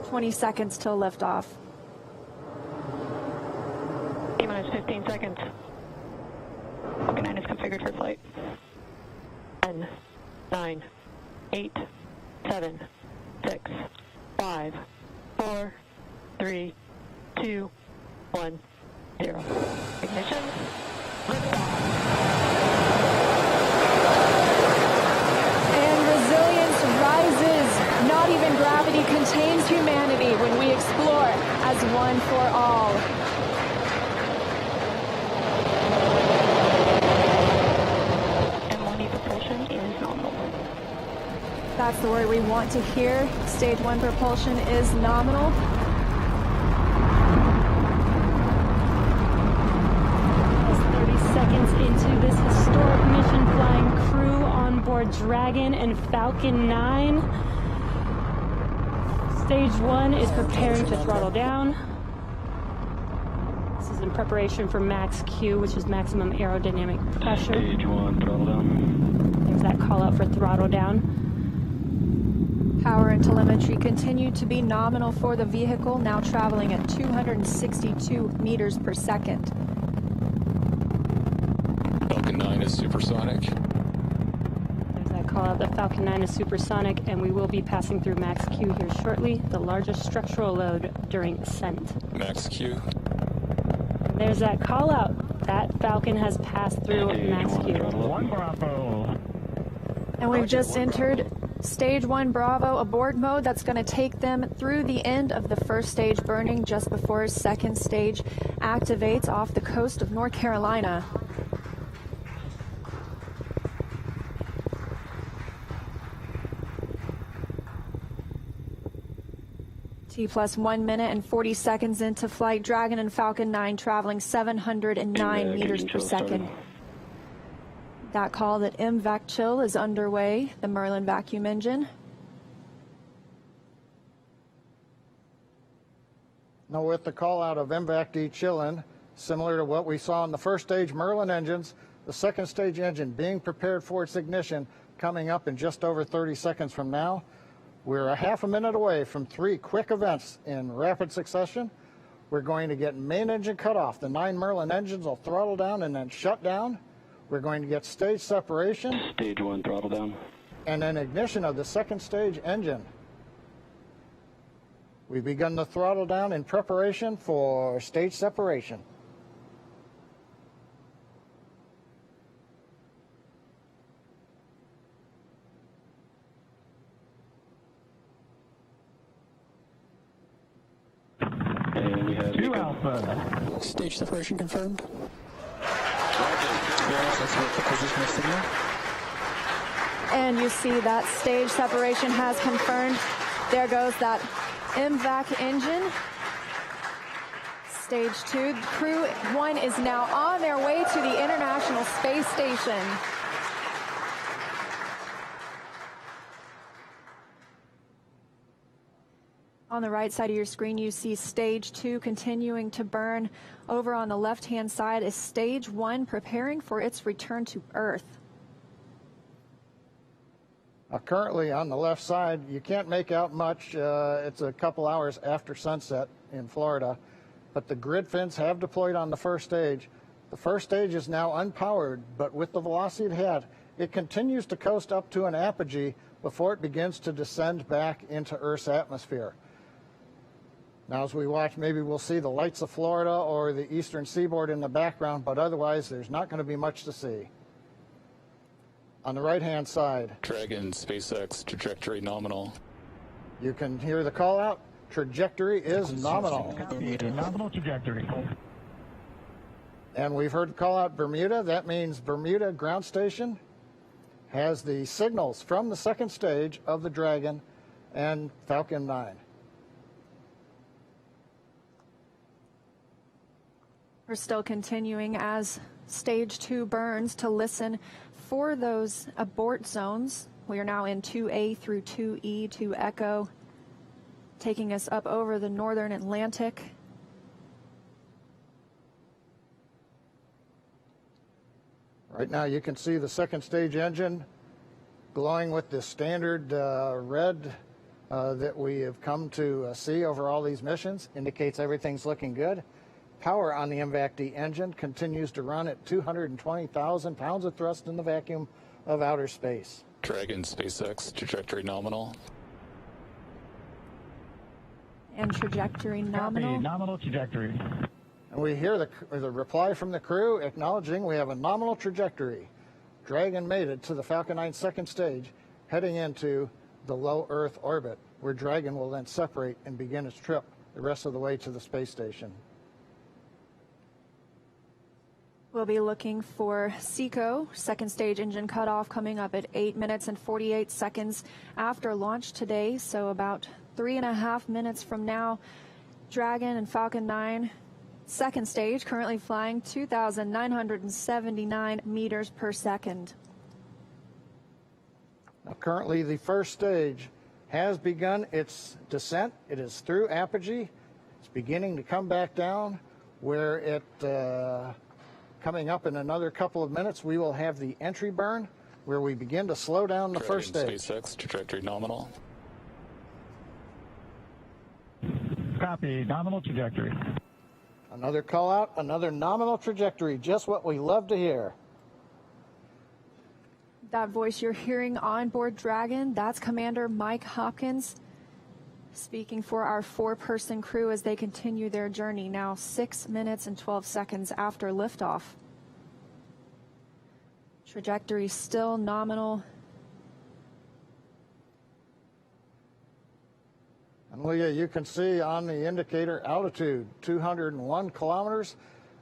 20 seconds till liftoff. T-minus 15 seconds. Falcon 9 is configured for flight. 10, 9, 8, 7, 6, 5, 4, 3, 2, 1, 0. Ignition. Liftoff. And resilience rises. Not even gravity contains humanity when we explore as one for all. M1E propulsion is nominal. That's the word we want to hear. Stage 1 propulsion is nominal. Into this historic mission, flying crew on board Dragon and Falcon 9. Stage 1 is preparing to throttle down. This is in preparation for max Q, which is maximum aerodynamic pressure. Stage 1, throttle down. There's that call out for throttle down. Power and telemetry continue to be nominal for the vehicle, now traveling at 262 meters per second. Falcon 9 is supersonic. There's that call out. The Falcon 9 is supersonic, and we will be passing through max Q here shortly, the largest structural load during ascent. Max Q. There's that call out. That Falcon has passed through max Q. 1 Bravo. And we've just entered Stage 1 Bravo abort mode. That's going to take them through the end of the first stage burning just before second stage activates off the coast of North Carolina. T plus 1 minute and 40 seconds into flight. Dragon and Falcon 9 traveling 709 meters per second. That call that MVAC chill is underway, the Merlin vacuum engine. Now with the call out of MVAC de-chilling, similar to what we saw in the first stage Merlin engines, the second stage engine being prepared for its ignition coming up in just over 30 seconds from now. We're a half a minute away from 3 quick events in rapid succession. We're going to get main engine cut off. The 9 Merlin engines will throttle down and then shut down. We're going to get stage separation. Stage 1, throttle down. And then ignition of the second stage engine. We've begun the throttle down in preparation for stage separation. And we have 2 Alpha. Stage separation confirmed. And you see that stage separation has confirmed. There goes that MVAC engine. Stage 2. Crew 1 is now on their way to the International Space Station. On the right side of your screen, you see Stage 2 continuing to burn. Over on the left-hand side is Stage 1 preparing for its return to Earth. Currently on the left side, you can't make out much. It's a couple hours after sunset in Florida, but the grid fins have deployed on the first stage. The first stage is now unpowered, but with the velocity it had, it continues to coast up to an apogee before it begins to descend back into Earth's atmosphere. Now as we watch, maybe we'll see the lights of Florida or the eastern seaboard in the background, but otherwise there's not going to be much to see. On the right-hand side, Dragon, SpaceX, trajectory nominal. you can hear the call out. Trajectory is nominal. Nominal trajectory. And we've heard the call out Bermuda. That means Bermuda ground station has the signals from the second stage of the Dragon and Falcon 9. We're still continuing as Stage 2 burns to listen for those abort zones. We are now in 2A through 2E, 2 Echo, taking us up over the northern Atlantic. Right now you can see the second stage engine glowing with the standard red that we have come to see over all these missions indicates everything's looking good. Power on the MVAC-D engine continues to run at 220,000 pounds of thrust in the vacuum of outer space. Dragon SpaceX trajectory nominal. And trajectory nominal. Copy, nominal trajectory. And we hear the reply from the crew acknowledging we have a nominal trajectory. Dragon made it to the Falcon 9 second stage, heading into the low Earth orbit, where Dragon will then separate and begin its trip the rest of the way to the space station. We'll be looking for SECO, second stage engine cutoff, coming up at 8 minutes and 48 seconds after launch today, so about 3.5 minutes from now. Dragon and Falcon 9, second stage, currently flying 2,979 meters per second. Now, currently, the first stage has begun its descent. It is through apogee. It's beginning to come back down, where it, coming up in another couple of minutes, we will have the entry burn, where we begin to slow down the first stage. SpaceX trajectory nominal. Copy, nominal trajectory. Another call out, another nominal trajectory, just what we love to hear. That voice you're hearing on board Dragon, that's Commander Mike Hopkins speaking for our 4-person crew as they continue their journey, now 6 minutes and 12 seconds after liftoff. Trajectory still nominal. And Leah, you can see on the indicator altitude, 201 kilometers.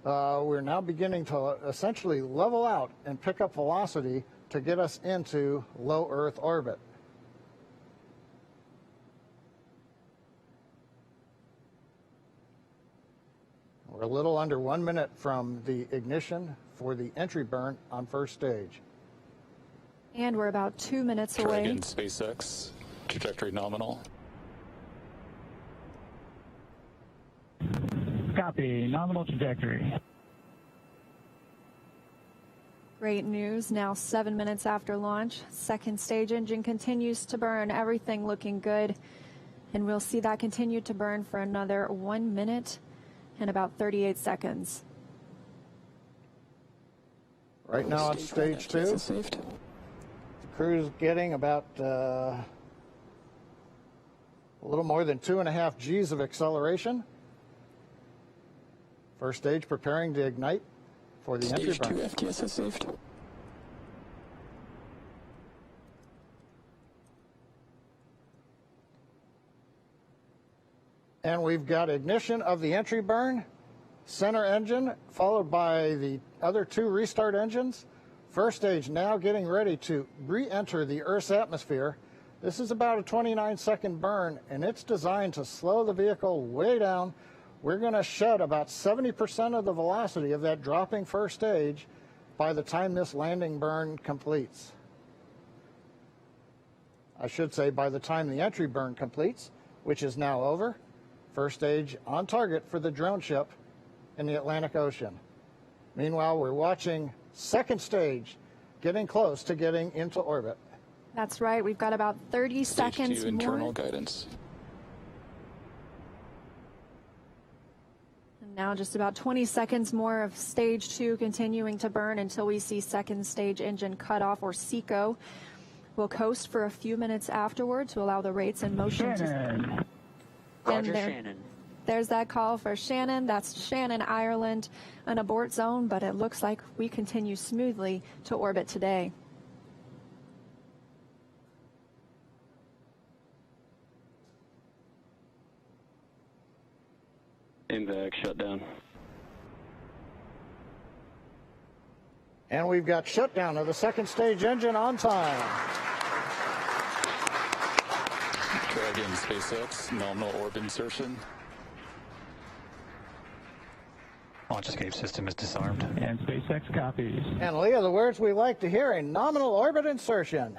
We're now beginning to essentially level out and pick up velocity to get us into low Earth orbit. We're a little under 1 minute from the ignition for the entry burn on first stage. And we're about 2 minutes away. Dragon SpaceX trajectory nominal. Copy, nominal trajectory. Great news, now 7 minutes after launch. Second stage engine continues to burn, everything looking good. And we'll see that continue to burn for another 1 minute and about 38 seconds. Right now on stage 2, the crew's getting about a little more than 2.5 G's of acceleration. First stage preparing to ignite for the entry burn. Stage 2 FTS is saved. And we've got ignition of the entry burn, center engine, followed by the other 2 restart engines. First stage now getting ready to re-enter the Earth's atmosphere. This is about a 29-second burn, and it's designed to slow the vehicle way down. We're going to shed about 70% of the velocity of that dropping first stage by the time this landing burn completes. I should say by the time the entry burn completes, which is now over. First stage on target for the drone ship in the Atlantic Ocean. Meanwhile, we're watching second stage getting close to getting into orbit. That's right, we've got about 30 Stage seconds 2 internal more. guidance. And now just about 20 seconds more of stage 2 continuing to burn until we see second stage engine cutoff, or SECO. We'll coast for a few minutes afterward to allow the rates and motion Shannon. Roger, Shannon. There's that call for Shannon. That's Shannon, Ireland, an abort zone, but it looks like we continue smoothly to orbit today. MVAC shutdown. And we've got shutdown of the second stage engine on time. Dragon SpaceX nominal orb insertion. Launch escape system is disarmed. And SpaceX copies. And Leah, the words we like to hear, a nominal orbit insertion.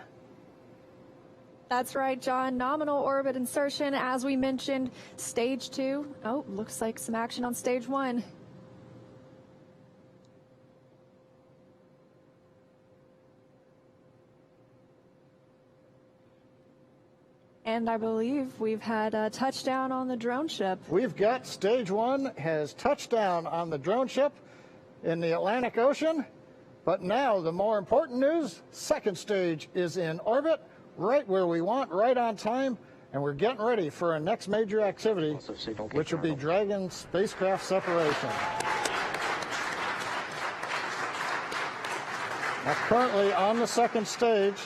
That's right, John. Nominal orbit insertion, as we mentioned, stage 2. Oh, looks like some action on stage 1. And I believe we've had a touchdown on the drone ship. We've got stage one has touched down on the drone ship in the Atlantic Ocean. But now the more important news, second stage is in orbit, right where we want, right on time. And we're getting ready for our next major activity, which will be Dragon spacecraft separation. Now, currently on the second stage,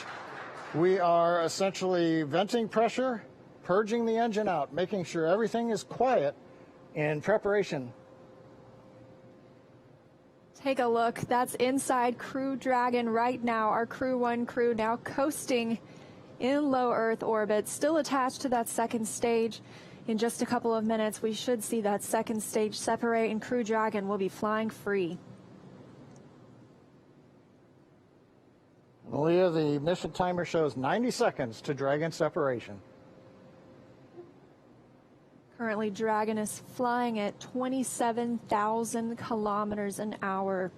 we are essentially venting pressure, purging the engine out, making sure everything is quiet in preparation. Take a look. That's inside Crew Dragon right now. Our Crew 1 crew now coasting in low Earth orbit, still attached to that second stage. In just a couple of minutes, we should see that second stage separate and Crew Dragon will be flying free. Leah, the mission timer shows 90 seconds to Dragon separation. Currently, Dragon is flying at 27,000 kilometers an hour.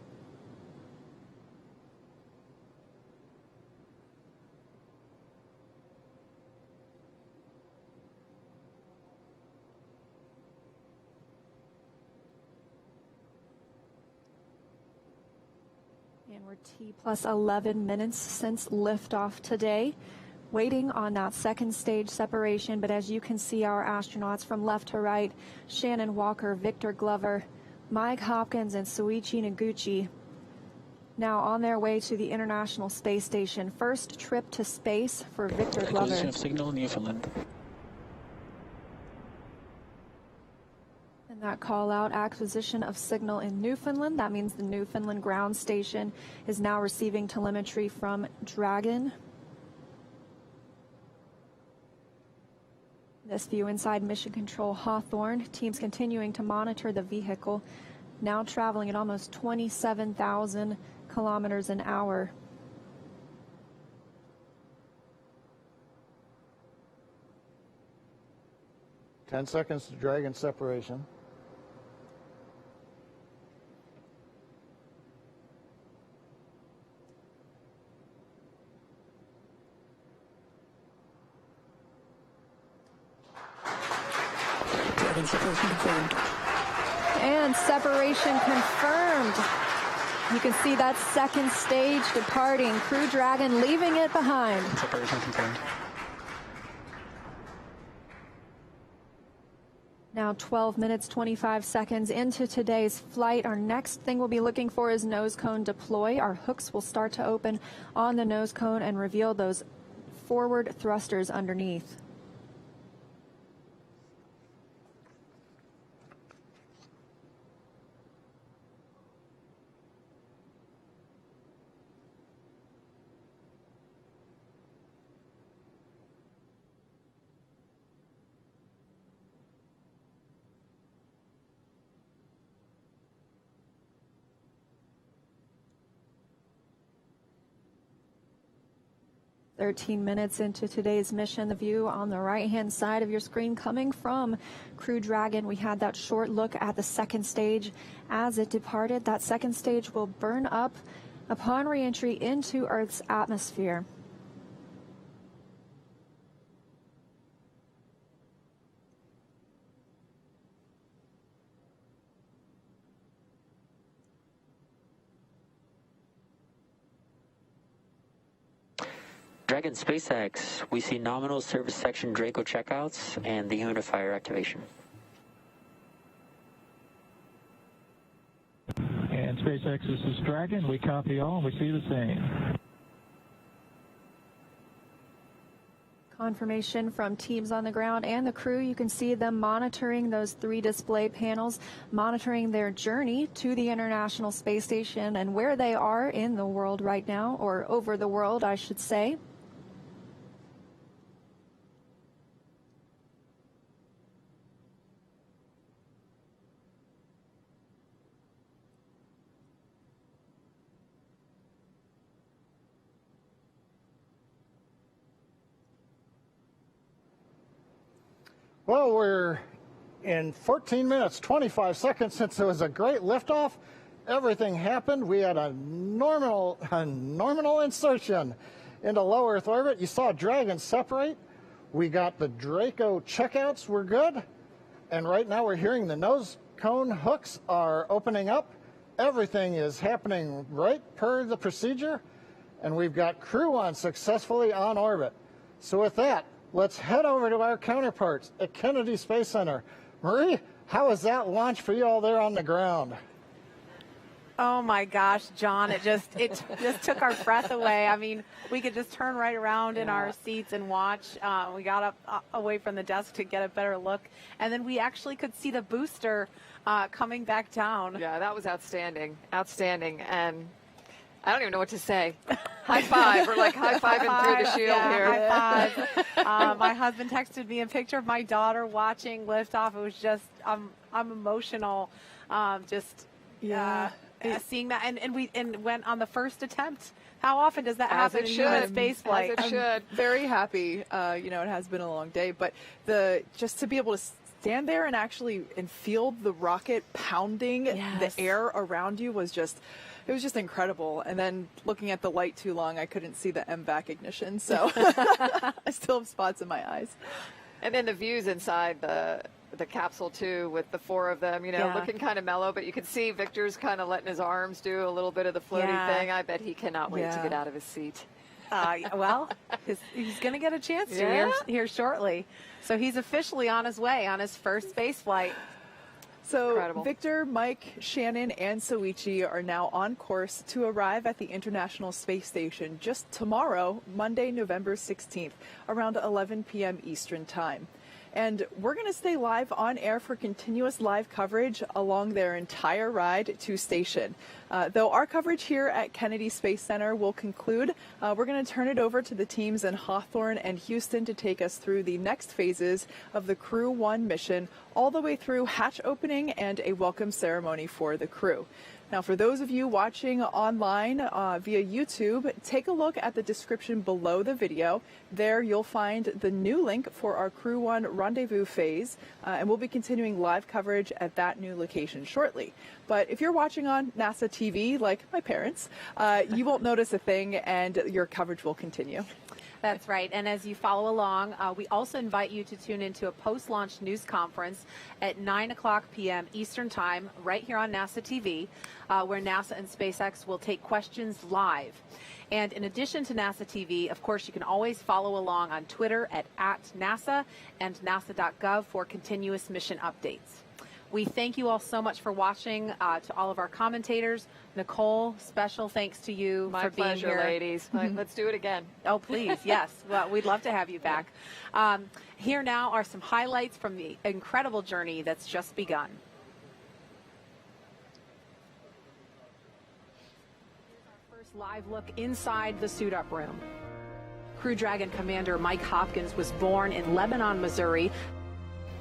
And we're T plus 11 minutes since liftoff today, waiting on that second stage separation. But as you can see, our astronauts from left to right, Shannon Walker, Victor Glover, Mike Hopkins, and Soichi Noguchi, now on their way to the International Space Station. First trip to space for Victor Glover. Acquisition of signal, Newfoundland. That call out, acquisition of signal in Newfoundland. That means the Newfoundland ground station is now receiving telemetry from Dragon. This view inside Mission Control Hawthorne. Teams continuing to monitor the vehicle, now traveling at almost 27,000 kilometers an hour. Ten seconds to Dragon separation. Separation confirmed. And separation confirmed. You can see that second stage departing. Crew Dragon leaving it behind. Separation confirmed. Now 12 minutes, 25 seconds into today's flight. Our next thing we'll be looking for is nose cone deploy. Our hooks will start to open on the nose cone and reveal those forward thrusters underneath. "13 minutes into today's mission, the view on the right-hand side of your screen coming from Crew Dragon. We had that short look at the second stage as it departed. That second stage will burn up upon re-entry into Earth's atmosphere. Dragon SpaceX, we see nominal service section Draco checkouts and the humidifier activation. And SpaceX, this is Dragon. We copy all, and we see the same. Confirmation from teams on the ground and the crew. You can see them monitoring those 3 display panels, monitoring their journey to the International Space Station and where they are in the world right now, or over the world, I should say. Well, we're in 14 minutes, 25 seconds since it was a great liftoff. Everything happened. We had a nominal insertion into low Earth orbit. You saw Dragon separate. We got the Draco checkouts were good. And right now we're hearing the nose cone hooks are opening up. Everything is happening right per the procedure. And we've got Crew One successfully on orbit. So with that, let's head over to our counterparts at Kennedy Space Center. Marie, how was that launch for you all there on the ground? Oh my gosh, John, it just took our breath away. I mean, we could just turn right around in our seats and watch. We got up away from the desk to get a better look, and then we actually could see the booster coming back down. Yeah, that was outstanding. Outstanding. And I don't even know what to say. High five. We're like high-fiving through the shield here. High five. My husband texted me a picture of my daughter watching liftoff. It was just, I'm emotional. Seeing that, and we went on the first attempt. How often does that happen in human space flight? As it should. I'm very happy. It has been a long day, but just to be able to stand there and actually feel the rocket pounding the air around you was just incredible. And then looking at the light too long, I couldn't see the MVAC ignition, so I still have spots in my eyes. And then the views inside the capsule too, with the four of them, looking kind of mellow, but you can see Victor's kind of letting his arms do a little bit of the floaty thing. I bet he cannot wait to get out of his seat. Well, he's going to get a chance to here shortly. So he's officially on his way on his first space flight. So Incredible. Victor, Mike, Shannon, and Soichi are now on course to arrive at the International Space Station just tomorrow, Monday, November 16th, around 11 p.m. Eastern Time. And we're going to stay live on air for continuous live coverage along their entire ride to station. Though our coverage here at Kennedy Space Center will conclude, we're going to turn it over to the teams in Hawthorne and Houston to take us through the next phases of the Crew One mission, all the way through hatch opening and a welcome ceremony for the crew. Now, for those of you watching online via YouTube, take a look at the description below the video. There you'll find the new link for our Crew One rendezvous phase, and we'll be continuing live coverage at that new location shortly. But if you're watching on NASA TV, like my parents, you won't notice a thing, and your coverage will continue. That's right. And as you follow along, we also invite you to tune into a post-launch news conference at 9 o'clock p.m. Eastern Time, right here on NASA TV, where NASA and SpaceX will take questions live. And in addition to NASA TV, of course, you can always follow along on Twitter at @NASA and nasa.gov for continuous mission updates. We thank you all so much for watching. To all of our commentators, Nicole, special thanks to you for being here. My pleasure, ladies. Let's do it again. Oh, please, yes. Well, we'd love to have you back. Here now are some highlights from the incredible journey that's just begun. Our first live look inside the suit-up room. Crew Dragon Commander Mike Hopkins was born in Lebanon, Missouri.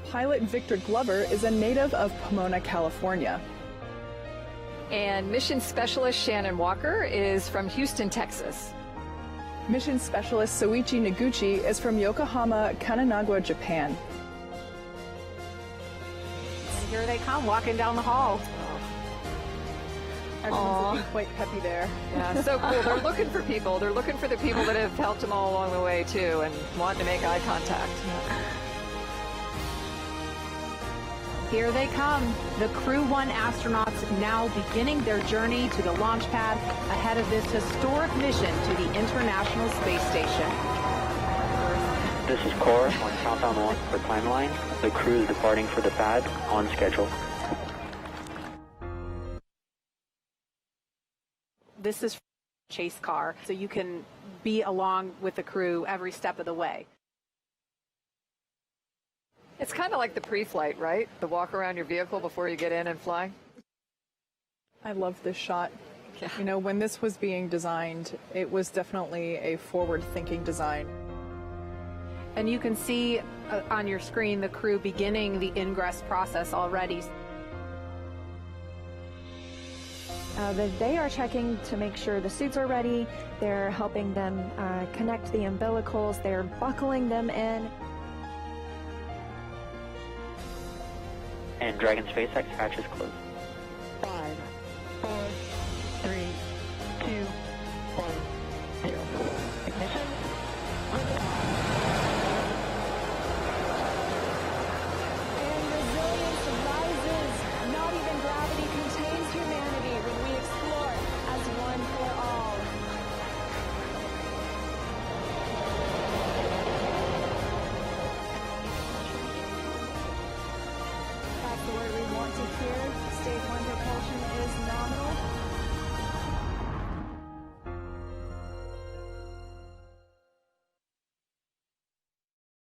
Pilot Victor Glover is a native of Pomona, California. And Mission Specialist Shannon Walker is from Houston, Texas. Mission Specialist Soichi Noguchi is from Yokohama, Kanagawa, Japan. And here they come, walking down the hall. Everyone's looking quite peppy there. Yeah, so cool. They're looking for people. They're looking for the people that have helped them all along the way, too, and wanting to make eye contact. Here they come, the Crew One astronauts now beginning their journey to the launch pad ahead of this historic mission to the International Space Station. This is Cora on Countdown 1 for timeline. The crew is departing for the pad on schedule. This is chase car, so you can be along with the crew every step of the way. It's kind of like the pre-flight, right? The walk around your vehicle before you get in and fly. I love this shot. Yeah. You know, when this was being designed, it was definitely a forward-thinking design. And you can see on your screen the crew beginning the ingress process already. They are checking to make sure the suits are ready. They're helping them connect the umbilicals. They're buckling them in. And Dragon SpaceX hatch is closed.